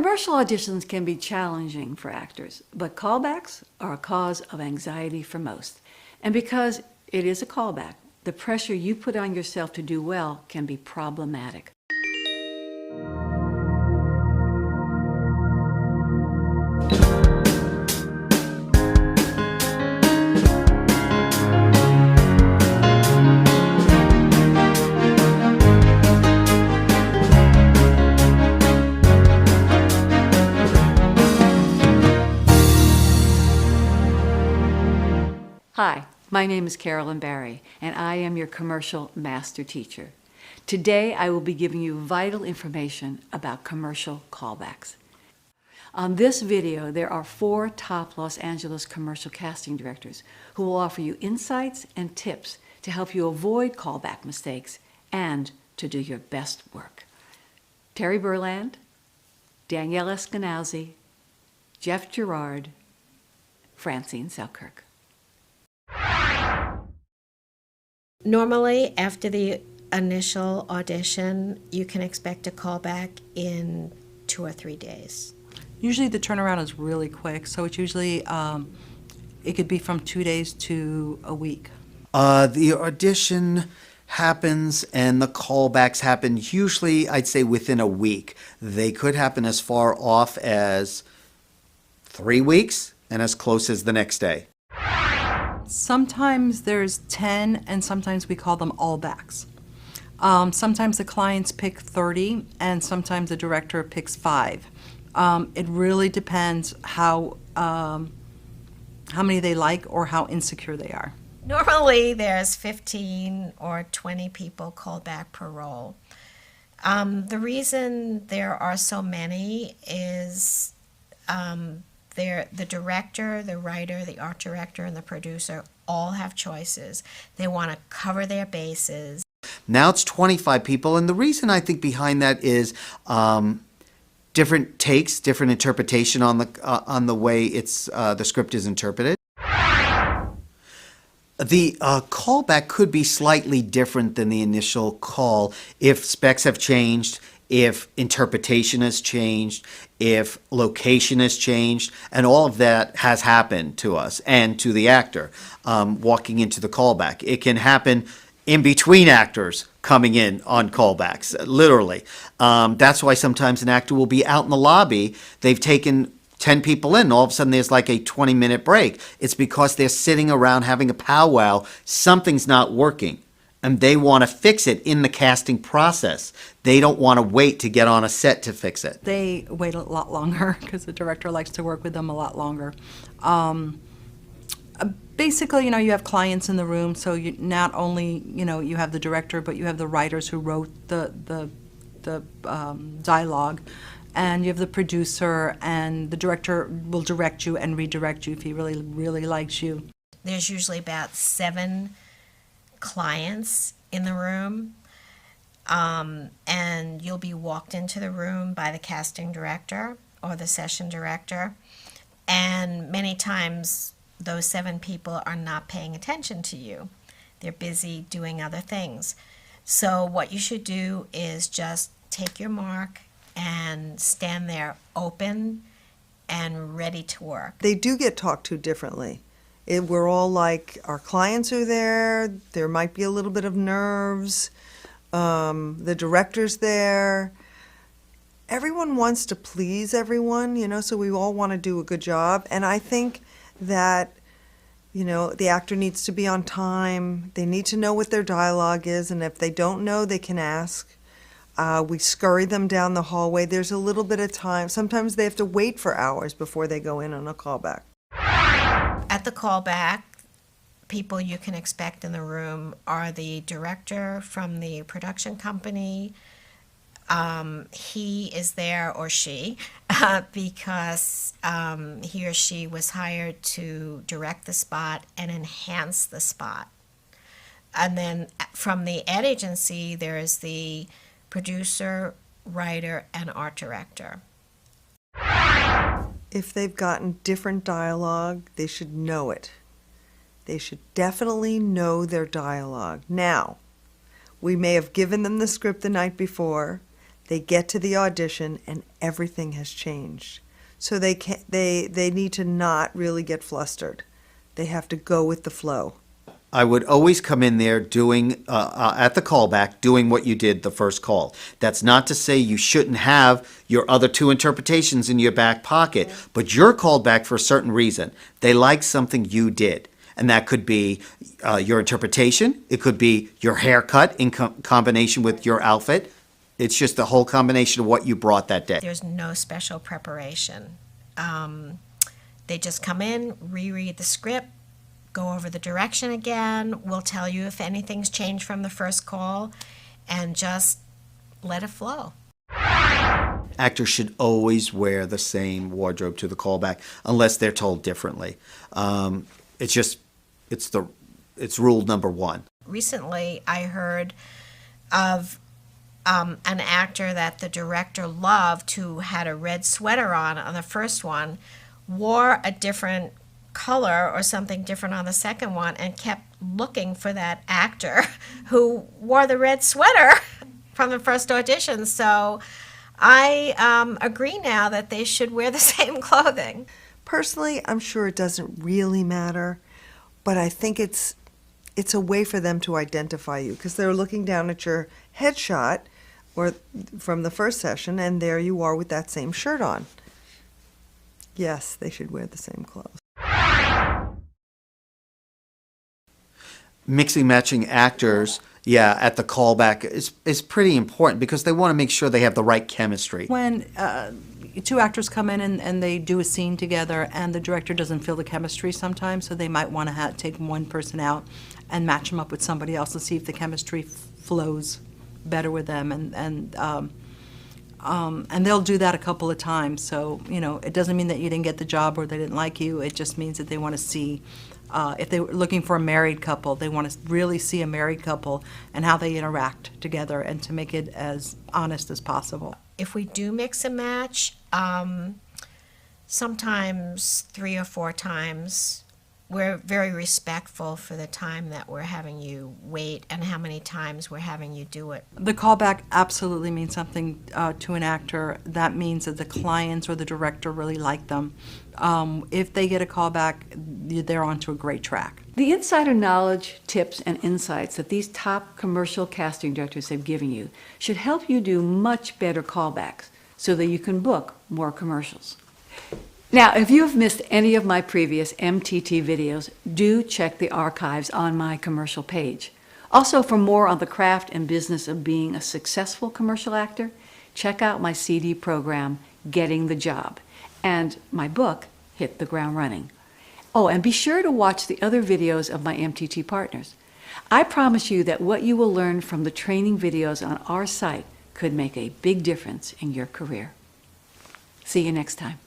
Commercial auditions can be challenging for actors, but callbacks are a cause of anxiety for most. And because it is a callback, the pressure you put on yourself to do well can be problematic. Hi, my name is Carolyn Barry, and I am your commercial master teacher. Today, I will be giving you vital information about commercial callbacks. On this video, there are 4 top Los Angeles commercial casting directors who will offer you insights and tips to help you avoid callback mistakes and to do your best work. Terry Burland, Danielle Eskenazi, Jeff Gerard, Francine Selkirk. Normally, after the initial audition, you can expect a callback in 2 or 3 days. Usually the turnaround is really quick, so it's usually, it could be from 2 days to a week. The audition happens and the callbacks happen usually, I'd say, within a week. They could happen as far off as 3 weeks and as close as the next day. Sometimes there's 10, and sometimes we call them all backs. Sometimes the clients pick 30, and sometimes the director picks 5. It really depends how many they like or how insecure they are. Normally, there's 15 or 20 people called back per role. The reason there are so many is the director, the writer, the art director, and the producer all have choices. They want to cover their bases. Now it's 25 people, and the reason I think behind that is different takes, different interpretation on the way the script is interpreted. The callback could be slightly different than the initial call if specs have changed, if interpretation has changed, if location has changed, and all of that has happened to us and to the actor walking into the callback. It can happen in between actors coming in on callbacks, literally. That's why sometimes an actor will be out in the lobby. They've taken 10 people in, all of a sudden there's like a 20-minute break. It's because they're sitting around having a powwow. Something's not working, and they want to fix it in the casting process. They don't want to wait to get on a set to fix it. They wait a lot longer because the director likes to work with them a lot longer. Basically, you have clients in the room, so you not only, you have the director, but you have the writers who wrote the dialogue, and you have the producer, and the director will direct you and redirect you if he really, really likes you. There's usually about 7 clients in the room, and you'll be walked into the room by the casting director or the session director, and many times those 7 people are not paying attention to you. They're busy doing other things. So what you should do is just take your mark and stand there open and ready to work. They do get talked to differently. We're all like, our clients are there might be a little bit of nerves, the director's there. Everyone wants to please everyone, so we all want to do a good job. And I think that, the actor needs to be on time. They need to know what their dialogue is, and if they don't know, they can ask. We scurry them down the hallway. There's a little bit of time. Sometimes they have to wait for hours before they go in on a callback. At the callback, people you can expect in the room are the director from the production company. He is there, or she, because he or she was hired to direct the spot and enhance the spot. And then from the ad agency, there is the producer, writer, and art director. If they've gotten different dialogue, they should know it. They should definitely know their dialogue. Now, we may have given them the script the night before. They get to the audition and everything has changed. So they need to not really get flustered. They have to go with the flow. I would always come in there doing, at the callback, doing what you did the first call. That's not to say you shouldn't have your other two interpretations in your back pocket, but you're called back for a certain reason. They like something you did. And that could be your interpretation. It could be your haircut in combination with your outfit. It's just the whole combination of what you brought that day. There's no special preparation. They just come in, reread the script, go over the direction again. We'll tell you if anything's changed from the first call, and just let it flow. Actors should always wear the same wardrobe to the callback unless they're told differently. It's rule number one. Recently, I heard of an actor that the director loved who had a red sweater on the first one, wore a different color or something different on the second one, and kept looking for that actor who wore the red sweater from the first audition. So I agree now that they should wear the same clothing. Personally, I'm sure it doesn't really matter, but I think it's a way for them to identify you, because they're looking down at your headshot or from the first session, and there you are with that same shirt on. Yes, they should wear the same clothes. Mixing, matching actors, at the callback is pretty important because they want to make sure they have the right chemistry. When two actors come in and they do a scene together and the director doesn't feel the chemistry sometimes, so they might want to take one person out and match them up with somebody else to see if the chemistry flows better with them, and they'll do that a couple of times. So, it doesn't mean that you didn't get the job or they didn't like you. It just means that they want to see, if they were looking for a married couple, they want to really see a married couple and how they interact together, and to make it as honest as possible. If we do mix and match, sometimes 3 or 4 times, we're very respectful for the time that we're having you wait and how many times we're having you do it. The callback absolutely means something to an actor. That means that the clients or the director really like them. If they get a callback, they're onto a great track. The insider knowledge, tips, and insights that these top commercial casting directors have given you should help you do much better callbacks so that you can book more commercials. Now, if you have missed any of my previous MTT videos, do check the archives on my commercial page. Also, for more on the craft and business of being a successful commercial actor, check out my CD program, Getting the Job, and my book, Hit the Ground Running. Oh, and be sure to watch the other videos of my MTT partners. I promise you that what you will learn from the training videos on our site could make a big difference in your career. See you next time.